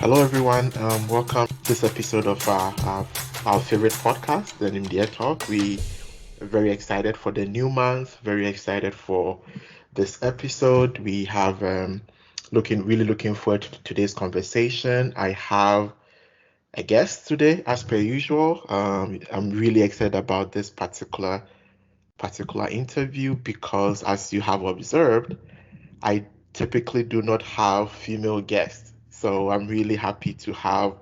Hello, everyone. Welcome to this episode of our favorite podcast, the Nimdia Talk. We are very excited for the new month. Very excited for this episode. We have really looking forward to today's conversation. I have a guest today, as per usual. I'm really excited about this particular interview because, as you have observed, I typically do not have female guests, so I'm really happy to have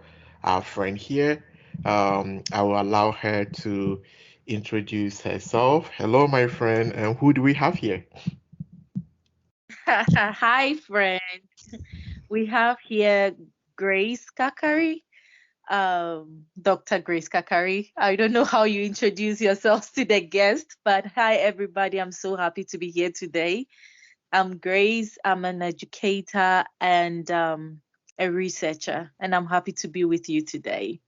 our friend here. I will allow her to introduce herself. Hello, my friend, and who do we have here? Hi, friend. We have here Grace Kakari, Dr. Grace Kakari. I don't know how you introduce yourselves to the guest, but hi, everybody. I'm so happy to be here today. I'm Grace. I'm an educator and a researcher, and I'm happy to be with you today.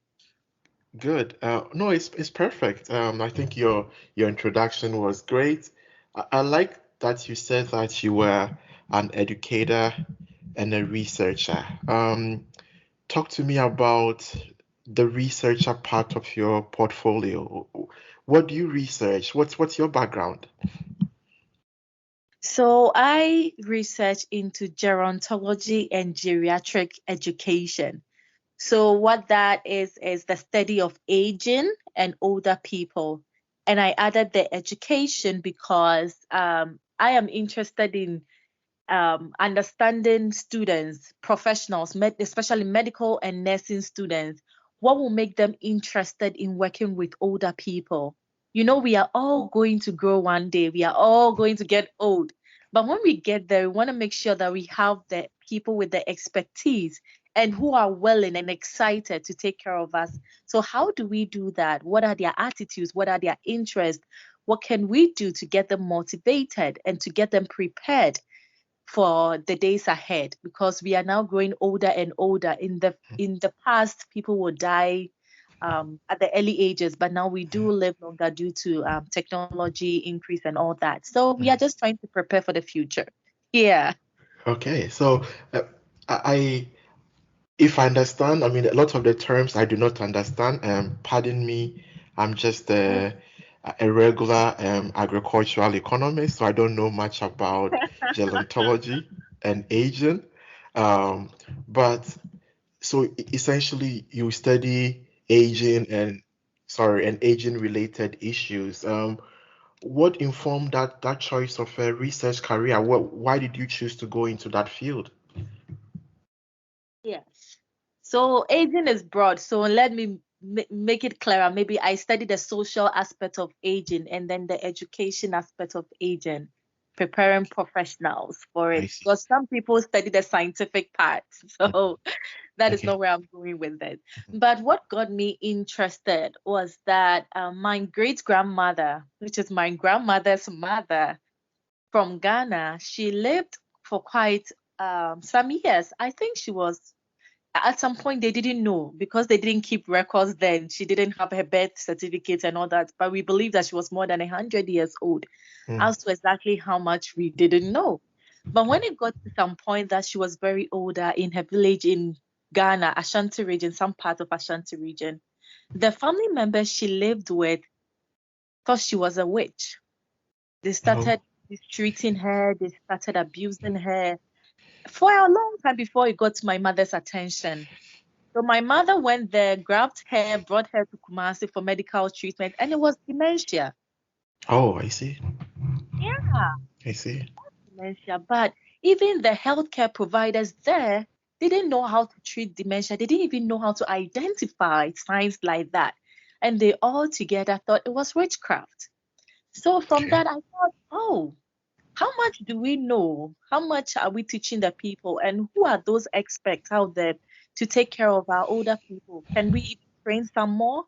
Good. No, it's perfect. I think your introduction was great. I like that you said that you were an educator and a researcher. Talk to me about the researcher part of your portfolio. What do you research? What's your background? So I research into gerontology and geriatric education. So what that is the study of aging and older people. And I added the education because I am interested in understanding students, professionals, especially medical and nursing students, what will make them interested in working with older people. You know, we are all going to grow one day, we are all going to get old. But when we get there, we want to make sure that we have the people with the expertise and who are willing and excited to take care of us. So, how do we do that? What are their attitudes? What are their interests? What can we do to get them motivated and to get them prepared for the days ahead, because we are now growing older and older. In the past, people would die at the early ages, but now we do live longer due to technology increase and all that. So we are just trying to prepare for the future. Yeah. Okay, so I if I understand, I mean a lot of the terms I do not understand. Pardon me, I'm just a regular agricultural economist, so I don't know much about gerontology and aging. Um, but so essentially, you study aging and aging related issues. What informed that choice of a research career? Why did you choose to go into that field? Yes. So aging is broad. So let me make it clearer. Maybe I study the social aspect of aging and then the education aspect of aging, preparing professionals for I it. see. Because some people study the scientific part. Mm, So that is okay. not where I'm going with it. But what got me interested was that my great grandmother, which is my grandmother's mother from Ghana, she lived for quite some years. I think she was at some point they didn't know because they didn't keep records then. She didn't have her birth certificate and all that, but we believe that she was more than 100 years old. Mm, As to exactly how much, we didn't know. But when it got to some point that she was very older in her village in Ghana, Ashanti region, some part of Ashanti region, the family members she lived with thought she was a witch. They oh, started mistreating her, they started abusing her for a long time before it got to my mother's attention. So my mother went there, grabbed her, brought her to Kumasi for medical treatment, and it was dementia. oh, I see. Yeah, I see. dementia. But even the healthcare providers there didn't know how to treat dementia. They didn't even know how to identify signs like that. And they all together thought it was witchcraft. So from Okay. that, I thought, oh, how much do we know? How much are we teaching the people? And who are those experts out there to take care of our older people? Can we even train some more?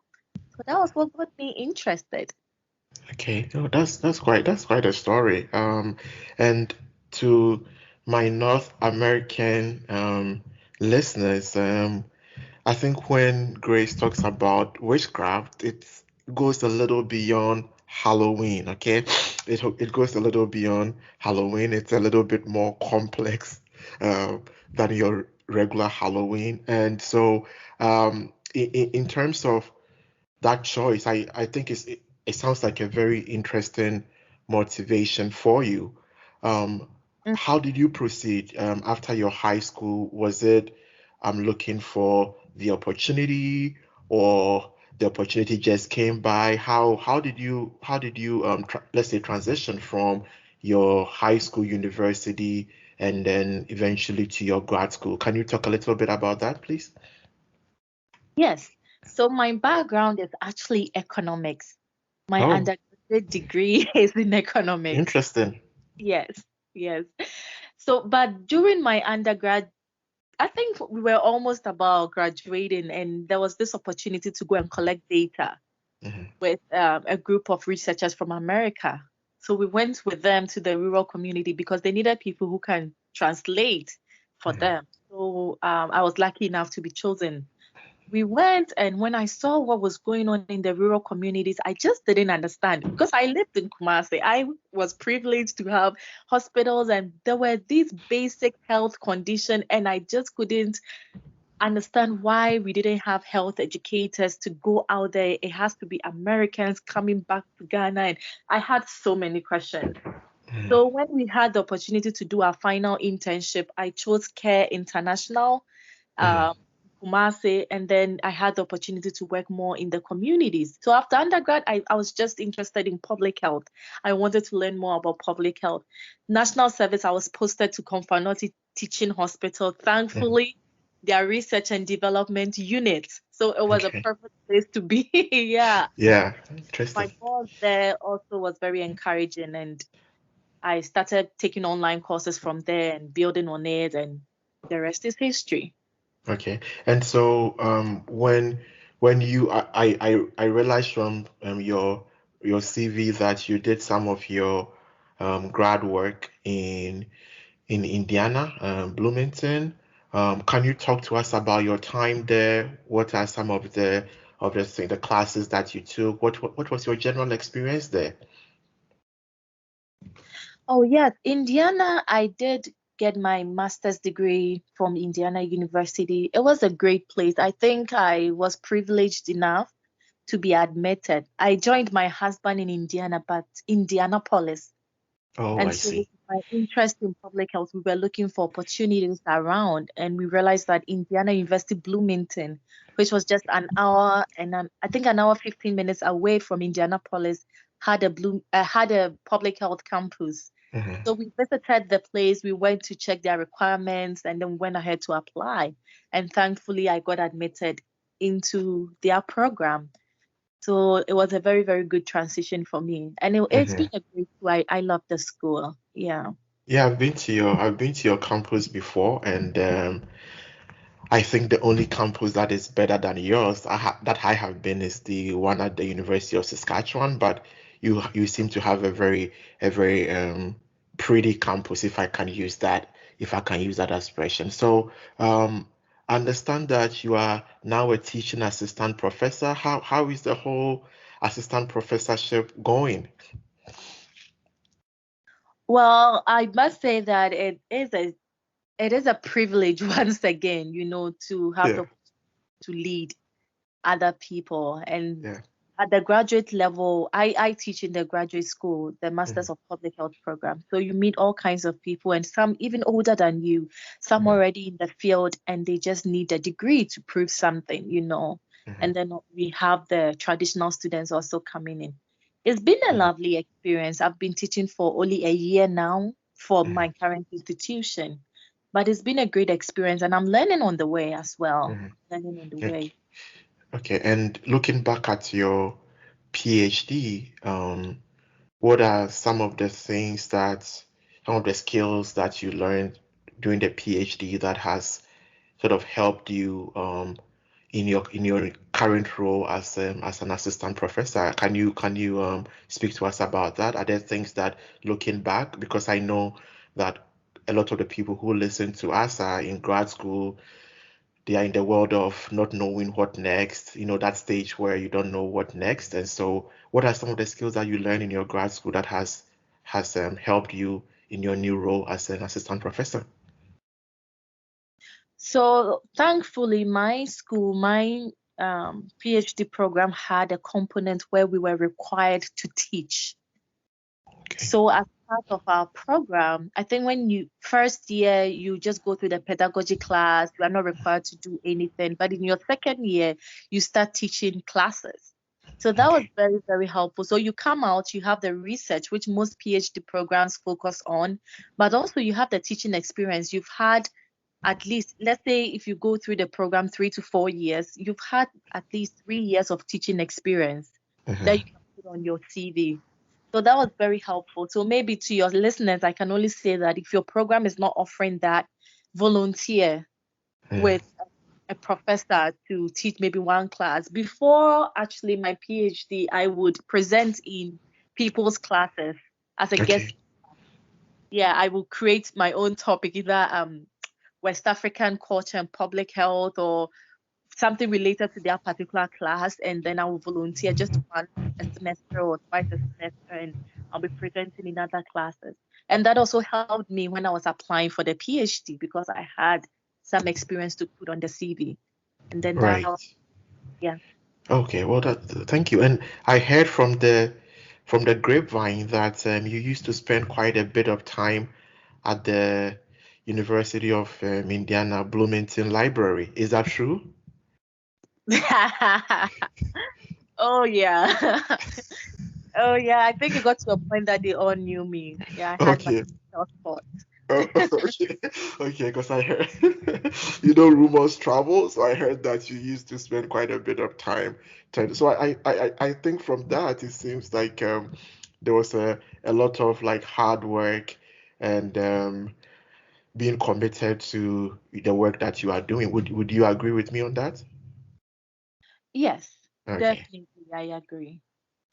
So that was what got me interested. Okay. Oh, that's quite a story. And to my North American listeners, I think when Grace talks about witchcraft, it goes a little beyond Halloween, okay? It goes a little beyond Halloween. It's a little bit more complex uh, than your regular Halloween. And so, in terms of that choice, I think it sounds like a very interesting motivation for you. Um, Mm. how did you proceed after your high school? Was it looking for the opportunity, or the opportunity just came by? How did you let's say transition from your high school, university, and then eventually to your grad school? Can you talk a little bit about that, please? Yes. So my background is actually economics. My Oh, undergraduate degree is in economics. interesting. Yes, yes. So, but during my undergrad, I think we were almost about graduating, and there was this opportunity to go and collect data Mhm. with a group of researchers from America. So we went with them to the rural community because they needed people who can translate for Mhm. them. So I was lucky enough to be chosen. We went, and when I saw what was going on in the rural communities, I just didn't understand because I lived in Kumasi. I was privileged to have hospitals, and there were these basic health conditions, and I just couldn't understand why we didn't have health educators to go out there. It has to be Americans coming back to Ghana, and I had so many questions. Mhm. So when we had the opportunity to do our final internship, I chose Care International, Mhm. um, Kumasi, and then I had the opportunity to work more in the communities. So after undergrad, I was just interested in public health. I wanted to learn more about public health. National service, I was posted to Komfanoti Teaching Hospital. Mhm. Thankfully, their research and development unit. So it was a Okay. perfect place to be. Yeah. Yeah. My Interesting. boss there also was very encouraging, and I started taking online courses from there and building on it, and the rest is history. Okay. And so when you I realized from your CV that you did some of your grad work in Indiana, Bloomington. Can you talk to us about your time there? What are some of the classes that you took? What was your general experience there? Oh, yes, Indiana, I did get my master's degree from Indiana University. It was a great place. I think I was privileged enough to be admitted. I joined my husband in Indiana, but Indianapolis. Oh, And I so with see. my interest in public health, we were looking for opportunities around, and we realized that Indiana University Bloomington, which was just an hour and I think an hour 15 minutes away from Indianapolis, had a public health campus. Mhm. So we visited the place, we went to check their requirements, and then went ahead to apply. And thankfully, I got admitted into their program. So it was a very, very good transition for me. And it's Mhm. been a great school. I love the school. Yeah. Yeah, I've been to your campus before, and I think the only campus that is better than yours that I have been is the one at the University of Saskatchewan. But you seem to have a very pretty campus, if I can use that expression. So I understand that you are now a teaching assistant professor. How is the whole assistant professorship going? Well, I must say that it is a privilege once again, to have Yeah, the to lead other people. And yeah. at the graduate level, I teach in the graduate school, the Mhm. Masters of Public Health program. So you meet all kinds of people, and some even older than you, some Mhm. already in the field, and they just need a degree to prove something. Mhm. And then we have the traditional students also coming in. It's been a Mhm. lovely experience. I've been teaching for only a year now for Mhm. my current institution, but it's been a great experience, and I'm learning on the way as well. Mhm. Learning on the Okay. way. Okay. And looking back at your PhD, what are some of the skills that you learned during the PhD that has sort of helped you in your current role as an assistant professor? Can you speak to us about that? Are there things that, looking back, because I know that a lot of the people who listen to us are in grad school, they are in the world of not knowing what next, that stage where you don't know what next. And so, what are some of the skills that you learn in your grad school that has helped you in your new role as an assistant professor? So thankfully, my school, my PhD program had a component where we were required to teach. Okay. So as part of our program, I think when you first year you just go through the pedagogy class, you are not required to do anything. But in your second year, you start teaching classes. So that was Okay. very, very helpful. So you come out, you have the research, which most PhD programs focus on, but also you have the teaching experience. You've had at least, let's say if you go through the program 3 to 4 years, you've had at least 3 years of teaching experience that Uh-huh. you can put on your CV. So that was very helpful. So maybe to your listeners, I can only say that if your program is not offering that, volunteer Yeah. with a professor to teach maybe one class. Before actually my PhD, I would present in people's classes as a guest. Okay. Yeah, I will create my own topic, either West African culture and public health or something related to their particular class, and then I will volunteer just once a semester or twice a semester, and I'll be presenting in other classes. And that also helped me when I was applying for the PhD because I had some experience to put on the CV. And then Right. yeah. Okay. Well, thank you. And I heard from the grapevine that you used to spend quite a bit of time at the University of Indiana Bloomington Library. Is that true? Oh yeah. Oh yeah. I think it got to a point that they all knew me. Yeah, I had my Okay. soft spot. Oh, okay. Okay, because I heard, rumors travel. So I heard that you used to spend quite a bit of time. So I think from that, it seems like there was a lot of like hard work and being committed to the work that you are doing. Would you agree with me on that? Yes, Okay. definitely. I agree.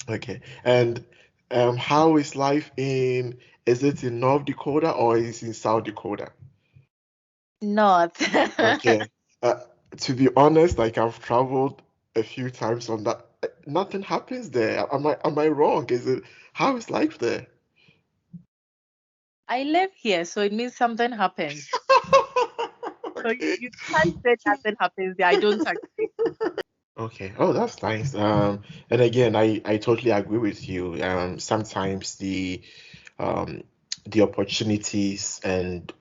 Okay. And how is life is it in North Dakota or is it in South Dakota? Not. Okay. Uh, to be honest, like I've traveled a few times on that. Nothing happens there. Am I wrong? How is life there? I live here, so it means something happens. So Okay. you can't say nothing happens there. I don't agree. Okay. Oh, that's nice. And again, I totally agree with you. Sometimes um the opportunities and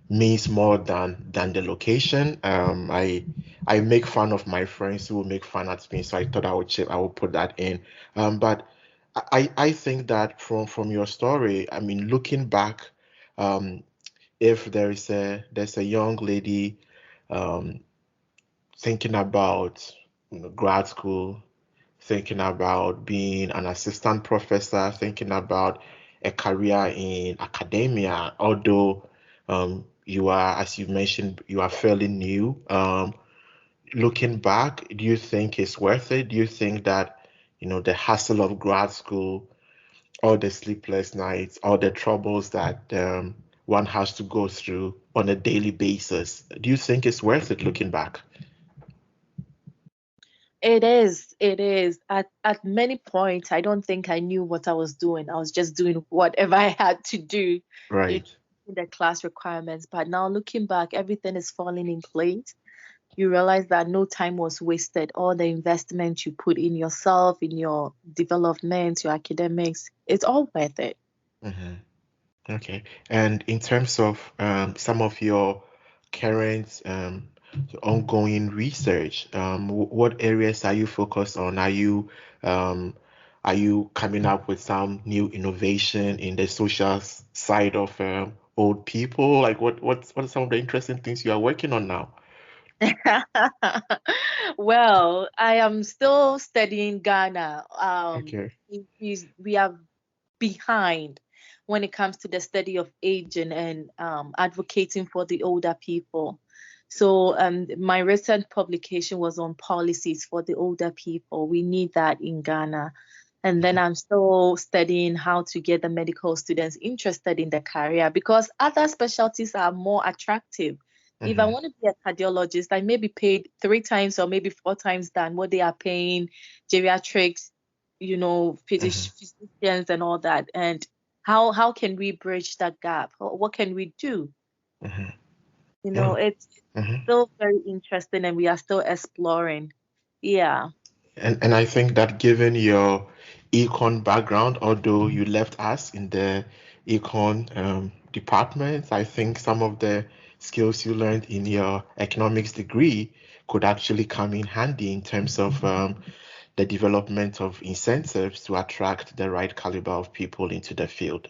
means more than the location. I make fun of my friends who will make fun at me, so I thought I would put that in. But I think that from your story, I mean, looking back, um, if there's a young lady um, thinking about grad school, thinking about being an assistant professor, thinking about a career in academia, although you are, as you mentioned, you are fairly new. Looking back, do you think it's worth it? Do you think that, the hassle of grad school, all the sleepless nights, all the troubles that one has to go through on a daily basis, do you think it's worth it looking back? It is. It is. At many points, I don't think I knew what I was doing. I was just doing whatever I had to do, you know, Right. in the class requirements. But now looking back, everything is falling in place. You realize that no time was wasted. All the investment you put in yourself, in your development, your academics, it's all worth it. Mhm. Okay. And in terms of some of your current ongoing research, what areas are you focused on? Um, are you coming up with some new innovation in the social side of old people? Like what are some of the interesting things you are working on now? Well, I am still studying Ghana. Okay. We are behind when it comes to the study of aging and advocating for the older people. So my recent publication was on policies for the older people. We need that in Ghana. And then I'm still studying how to get the medical students interested in the career because other specialties are more attractive. If I Hmm. want to be a cardiologist, I may be paid 3 times or maybe 4 times than what they are paying geriatrics, Hmm. physicians and all that. And how can we bridge that gap? What can we do? Hmm. Yeah. It's Mhm. still very interesting and we are still exploring. Yeah. And I think that given your econ background, although you left us in the econ department, I think some of the skills you learned in your economics degree could actually come in handy in terms of the development of incentives to attract the right caliber of people into the field.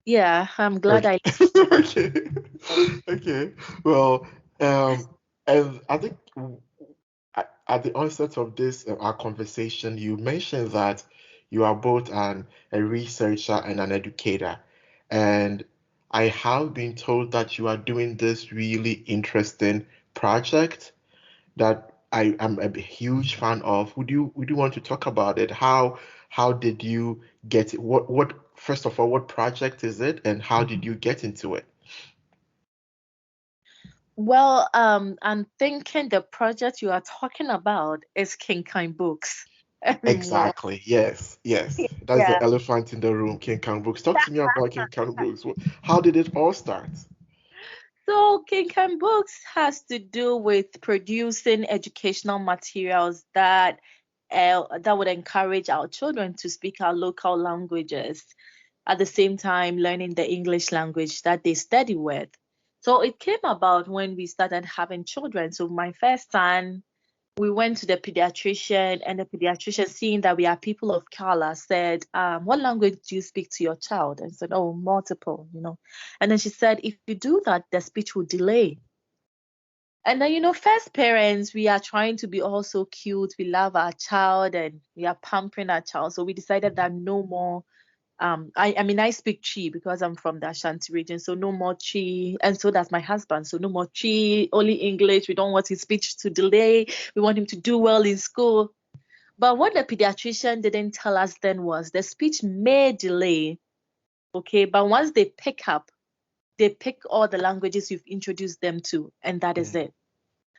Yeah, I'm glad Okay. I Okay. Okay. Well, and I think at the onset of this our conversation, you mentioned that you are both a researcher and an educator, and I have been told that you are doing this really interesting project that I am a huge fan of. Would you want to talk about it? How did you get it? What first of all, what project is it, and how did you get into it? Well, I'm thinking the project you are talking about is King Kind Books. Anymore. Exactly. Yes. Yes. That's the Yeah. elephant in the room, King Kong Books. Talk to me about King Kong Books. How did it all start? So King Kind Books has to do with producing educational materials that would encourage our children to speak our local languages, at the same time learning the English language that they study with. So it came about when we started having children. So my first son, we went to the pediatrician, and the pediatrician, seeing that we are people of color, said, what language do you speak to your child? And said, oh, multiple. And then she said, if you do that, the speech will delay. And then, first parents, we are trying to be all so cute. We love our child and we are pampering our child. So we decided that no more. I mean, I speak Chi because I'm from the Ashanti region, so no more Chi, and so does my husband. So no more Chi, only English. We don't want his speech to delay. We want him to do well in school. But what the pediatrician didn't tell us then was the speech may delay, okay, but once they pick up, they pick all the languages you've introduced them to, and that is Mm, it.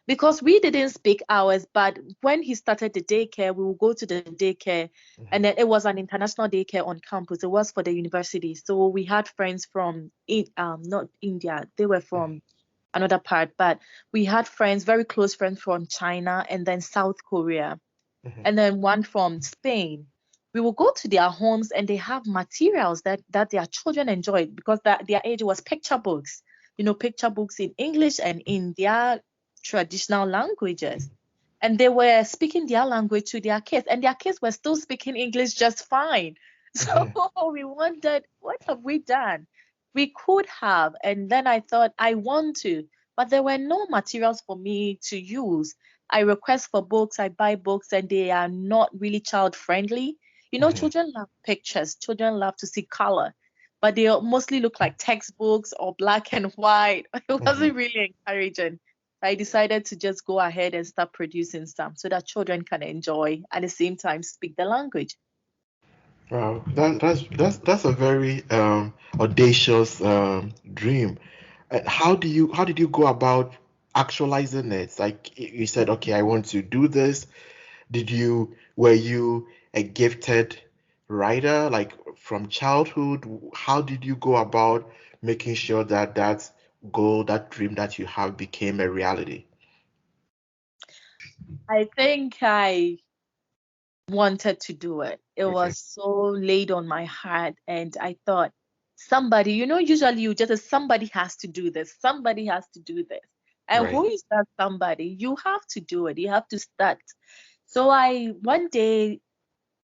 Because we didn't speak ours, but when he started the daycare, we would go to the daycare, and mhm, then it was an international daycare on campus. It was for the university, so we had friends from not India, they were from another part, but we had friends, very close friends from China and then South Korea, mhm, and then one from Spain. We will go to their homes and they have materials that their children enjoyed because their age was picture books, picture books in English and in their traditional languages. And they were speaking their language to their kids, and their kids were still speaking English just fine. So mhm, we wondered, what have we done? We could have. And then I thought, I want to, but there were no materials for me to use. I request for books, I buy books, and they are not really child friendly. mhm, Children love pictures, children love to see color, but they mostly look like textbooks or black and white. It mhm. wasn't really encouraging. I decided to just go ahead and start producing some so that children can enjoy at the same time speak the language. Wow, that's a very audacious dream. How did you go about actualizing it? Like you said, okay, I want to do this. Were you a gifted writer, like from childhood? How did you go about making sure that that goal, that dream that you have became a reality? I think I wanted to do it. It Okay, was so laid on my heart, and I thought somebody, usually you just somebody has to do this, somebody has to do this. And right. who is that somebody? You have to do it, you have to start. So I one day,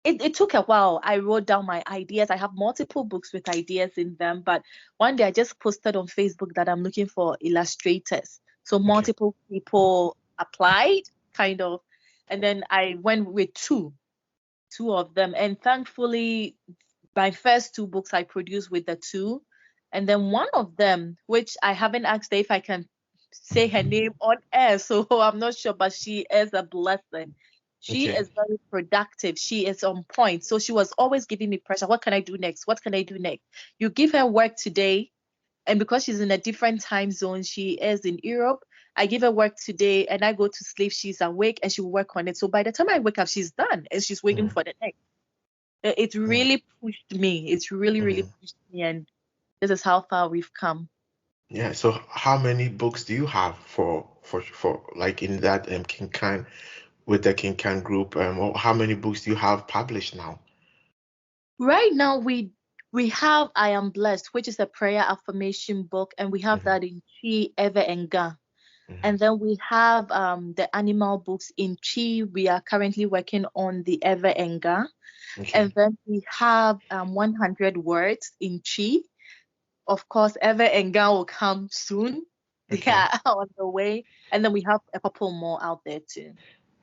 it took a while. I wrote down my ideas. I have multiple books with ideas in them, but one day I just posted on Facebook that I'm looking for illustrators. So Okay. multiple people applied, kind of, and then I went with two of them. And thankfully, my first two books I produced with the two. And then one of them, which I haven't asked her if I can say her name on air, so I'm not sure, but she is a blessing. She Okay. is very productive. She is on point. So she was always giving me pressure. What can I do next? What can I do next? You give her work today, and because she's in a different time zone, she is in Europe. I give her work today and I go to sleep. She's awake and she will work on it. So by the time I wake up, she's done and she's waiting Mm, for the next. It mm, really pushed me. It's really, really mhm. pushed me. And this is how far we've come. Yeah. So how many books do you have for like in that King Khan with the King Khan group? Or how many books do you have published now? Right now, we have I Am Blessed, which is a prayer affirmation book, and we have Hmm. that in Chi, Ever, and Ga. And Hmm. then we have the animal books in Chi. We are currently working on the Ever and Ga. And Okay. then we have 100 words in Chi. Of course, Ever and Ga will come soon. They Okay. are on the way. And then we have a couple more out there too.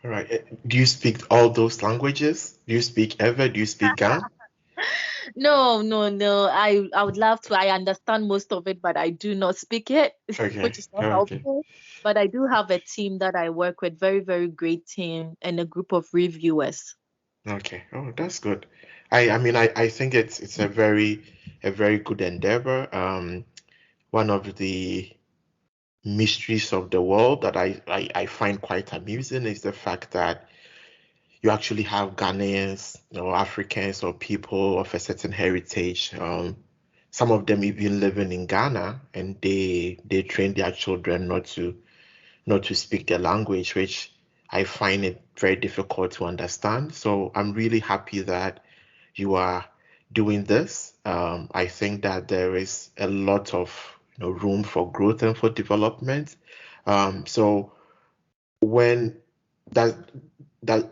All right. Do you speak all those languages? Do you speak ever? Do you speak Ga? No, no, no. I would love to. I understand most of it, but I do not speak it, Okay. which is not Okay. helpful. But I do have a team that I work with, very, very great team, and a group of reviewers. Okay. Oh, that's good. I mean I think it's a very good endeavor. One of the mysteries of the world that I find quite amusing is the fact that you actually have Ghanaians or Africans or people of a certain heritage. Some of them even living in Ghana, and they train their children not to speak the language, which I find it very difficult to understand. So I'm really happy that you are doing this. I think that there is a lot of room for growth and for development. So when that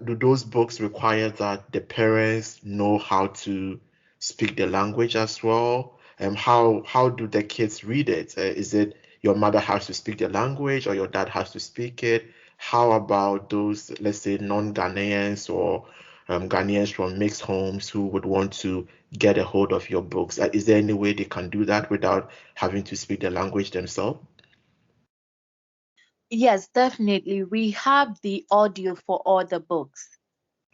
do those books require that the parents know how to speak the language as well? How do the kids read it? Is it your mother has to speak the language or your dad has to speak it? How about those, let's say, non-Ghanaians or Ghanaians from mixed homes who would want to get a hold of your books? Is there any way they can do that without having to speak the language themselves? Yes, definitely. We have the audio for all the books.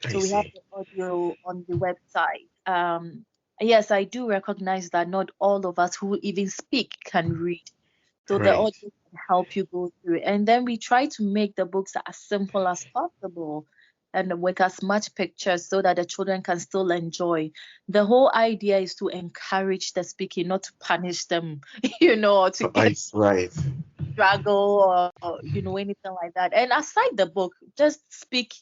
I So we have see. the audio on the website. Yes, I do recognize that not all of us who even speak can read. So the Right. audio can help you go through it. And then we try to make the books as simple as possible and with as much pictures so that the children can still enjoy. The whole idea is to encourage the speaking, not to punish them, or to get Right. struggle or anything like that. And aside the book, just speak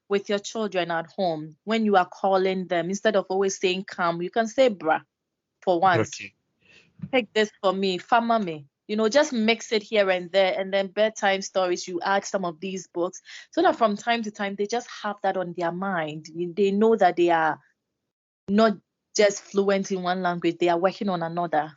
with your children at home when you are calling them. Instead of always saying come, you can say bruh for once. Okay. Take this for me, farmer me. Just mix it here and there, and then bedtime stories. You add some of these books so that from time to time they just have that on their mind. They know that they are not just fluent in one language; they are working on another.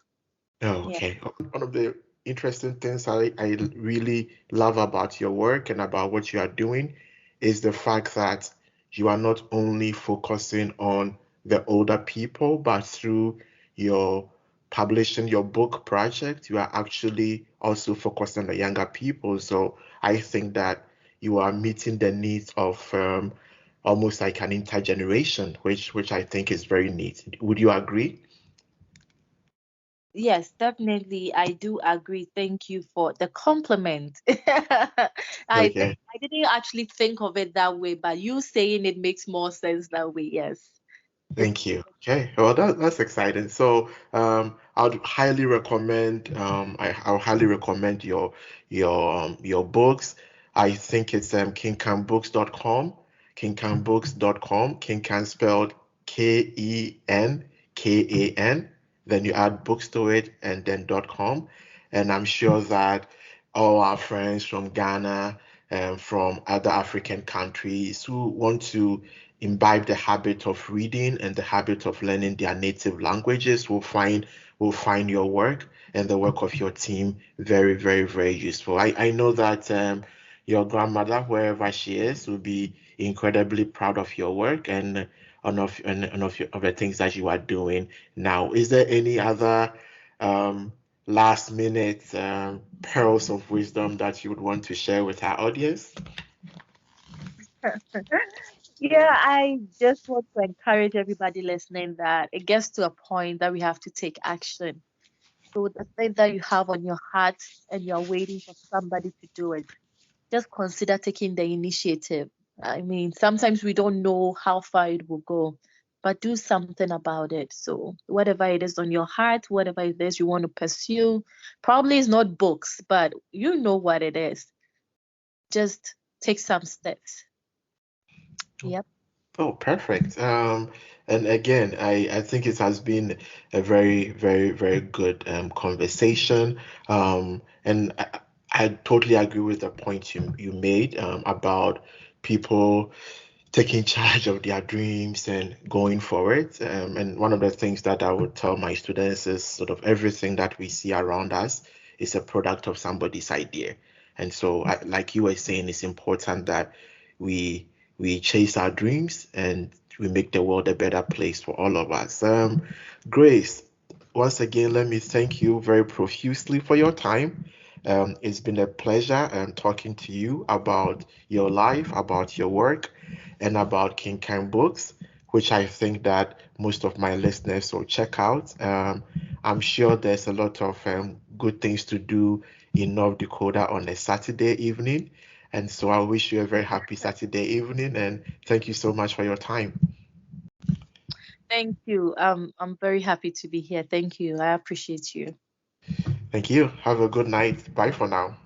Oh, Yeah. okay. One of the interesting things I really love about your work and about what you are doing is the fact that you are not only focusing on the older people, but through your publishing your book project, you are actually also focused on the younger people. So I think that you are meeting the needs of almost like an intergeneration, which I think is very neat. Would you agree? Yes, definitely. I do agree. Thank you for the compliment. Okay. I didn't actually think of it that way, but you saying it makes more sense that way. Yes. It's Thank you. Okay, well that's exciting. So I'd highly recommend I'll highly recommend your books. I think it's kingcanbooks.com, kingcanbooks.com, Kingcan spelled Kenkan, then you add books to it and then .com. And I'm sure that all our friends from Ghana and from other African countries who want to imbibe the habit of reading and the habit of learning their native languages will find your work and the work of your team very, very, very useful. I know that your grandmother, wherever she is, will be incredibly proud of your work and of the things that you are doing now. Is there any other last minute pearls of wisdom that you would want to share with our audience? Yeah, I just want to encourage everybody listening that it gets to a point that we have to take action. So the thing that you have on your heart and you're waiting for somebody to do it, just consider taking the initiative. I mean, sometimes we don't know how far it will go. but do something about it. So whatever it is on your heart, whatever it is you want to pursue, probably it's not books, but you know what it is. Just take some steps. Yep. Oh, perfect. And again, I think it has been a very, very, very good conversation. And I totally agree with the point you made about people taking charge of their dreams and going forward. And one of the things that I would tell my students is sort of everything that we see around us is a product of somebody's idea. And so, like you were saying, it's important that we we chase our dreams and we make the world a better place for all of us. Grace, once again, let me thank you very profusely for your time. It's been a pleasure talking to you about your life, about your work, and about King Kang Books, which I think that most of my listeners will check out. I'm sure there's a lot of good things to do in North Dakota on a Saturday evening. And so I wish you a very happy Saturday evening and thank you so much for your time. Thank you. I'm very happy to be here. Thank you. I appreciate you. Thank you. Have a good night. Bye for now.